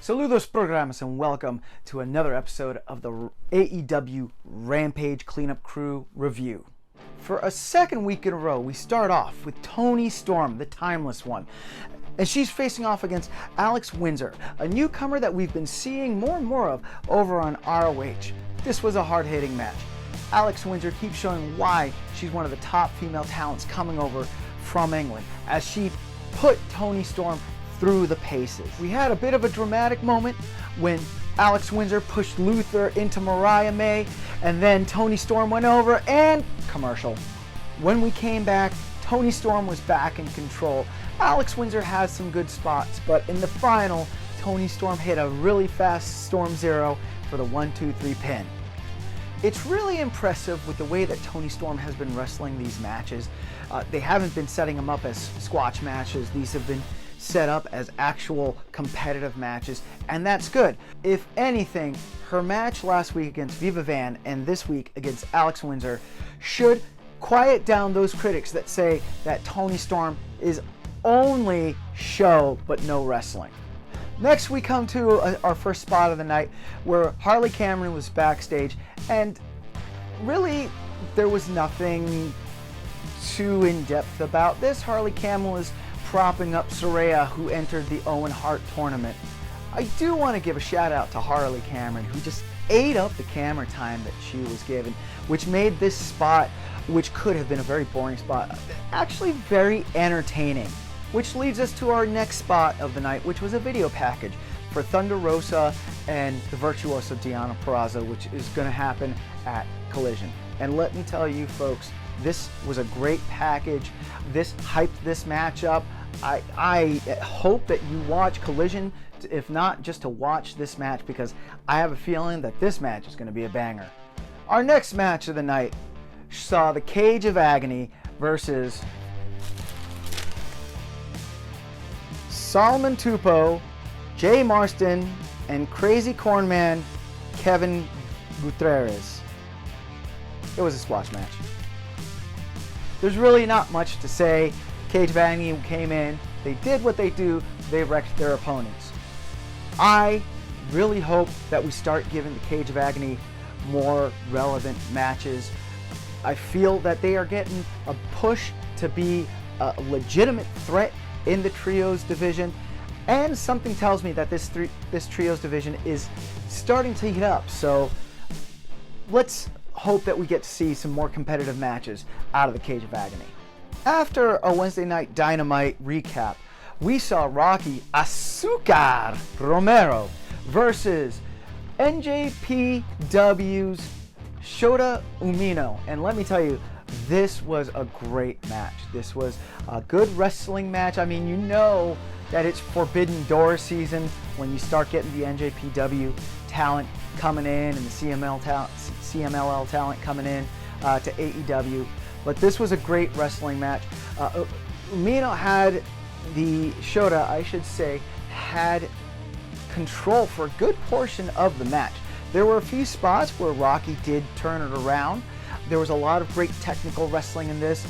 Saludos programas and welcome to another episode of the AEW Rampage Cleanup Crew Review. For a second week in a row, we start off with Toni Storm, the Timeless One, and she's facing off against Alex Windsor, a newcomer that we've been seeing more and more of over on ROH. This was a hard-hitting match. Alex Windsor keeps showing why she's one of the top female talents coming over from England, as she put Toni Storm through the paces. We had a bit of a dramatic moment when Alex Windsor pushed Luther into Mariah May, and then Toni Storm went over and commercial. When we came back, Toni Storm was back in control. Alex Windsor has some good spots, but in the final, Toni Storm hit a really fast Storm Zero for the 1-2-3 pin. It's really impressive with the way that Toni Storm has been wrestling these matches. They haven't been setting them up as squash matches. These have been set up as actual competitive matches, and that's good. If anything, her match last week against Viva Van and this week against Alex Windsor should quiet down those critics that say that Toni Storm is only show but no wrestling. Next, we come to our first spot of the night where Harley Cameron was backstage, and really there was nothing too in-depth about this. Harley Cameron was propping up Saraya, who entered the Owen Hart tournament. I do want to give a shout out to Harley Cameron, who just ate up the camera time that she was given, which made this spot, which could have been a very boring spot, actually very entertaining. Which leads us to our next spot of the night, which was a video package for Thunder Rosa and the Virtuoso Deonna Purrazzo, which is going to happen at Collision. And let me tell you folks, this was a great package. This hyped this match up. I hope that you watch Collision, if not just to watch this match, because I have a feeling that this match is going to be a banger. Our next match of the night saw the Cage of Agony versus Solomon Tupo, Jay Marston, and Crazy Cornman Kevin Gutierrez. It was a squash match. There's really not much to say. Cage of Agony came in, they did what they do, they wrecked their opponents. I really hope that we start giving the Cage of Agony more relevant matches. I feel that they are getting a push to be a legitimate threat in the trios division, and something tells me that this trios division is starting to heat up. So let's hope that we get to see some more competitive matches out of the Cage of Agony. After a Wednesday Night Dynamite recap, we saw Rocky Azúcar Romero versus NJPW's Shota Umino. And let me tell you, this was a great match. This was a good wrestling match. I mean, you know that it's Forbidden Door season when you start getting the NJPW talent coming in and the CMLL talent coming in to AEW. But this was a great wrestling match. Umino had had control for a good portion of the match. There were a few spots where Rocky did turn it around. There was a lot of great technical wrestling in this,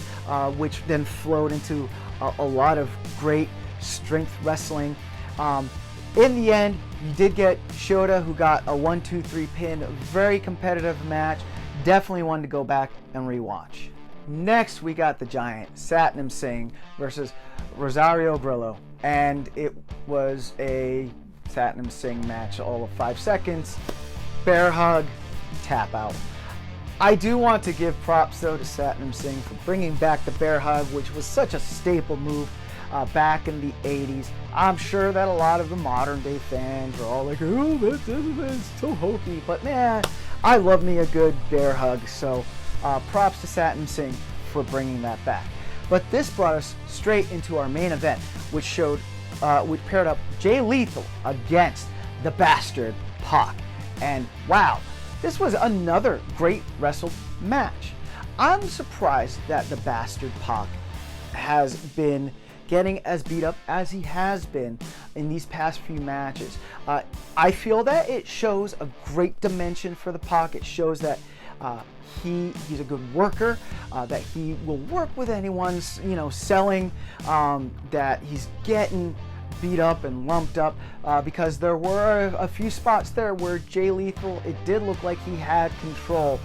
which then flowed into a lot of great strength wrestling. In the end, you did get Shota, who got a 1-2-3 pin. A very competitive match. Definitely one to go back and rewatch. Next, we got the Giant, Satnam Singh versus Rosario Grillo. And it was a Satnam Singh match, all of 5 seconds. Bear hug, tap out. I do want to give props though to Satnam Singh for bringing back the bear hug, which was such a staple move back in the 80s. I'm sure that a lot of the modern day fans are all like, oh, that's so hokey. But man, I love me a good bear hug. So props to Satnam Singh for bringing that back. But this brought us straight into our main event, which paired up Jay Lethal against the Bastard Pac. And wow, this was another great wrestled match. I'm surprised that the Bastard Pac has been getting as beat up as he has been in these past few matches. I feel that it shows a great dimension for the Pac. It shows that he's a good worker, that he will work with anyone, selling, that he's getting beat up and lumped up because there were a few spots there where Jay Lethal, it did look like he had control.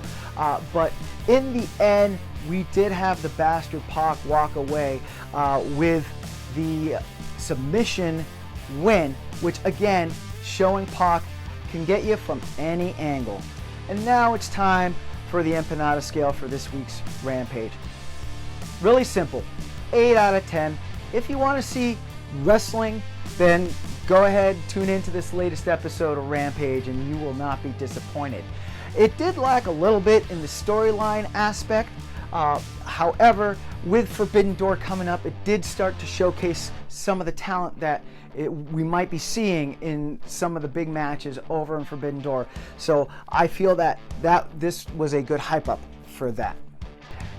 But in the end, we did have the Bastard Pac walk away with the submission win, which again, showing Pac can get you from any angle. And now it's time for the empanada scale for this week's Rampage. Really simple, 8 out of 10. If you want to see wrestling, then go ahead, tune into this latest episode of Rampage and you will not be disappointed. It did lack a little bit in the storyline aspect. However, with Forbidden Door coming up, it did start to showcase some of the talent that we might be seeing in some of the big matches over in Forbidden Door. So I feel that this was a good hype up for that.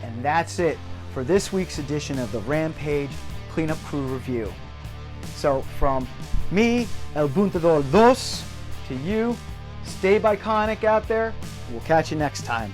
And that's it for this week's edition of the Rampage Cleanup Crew Review. So from me, El Buntador II, to you, stay iconic out there. We'll catch you next time.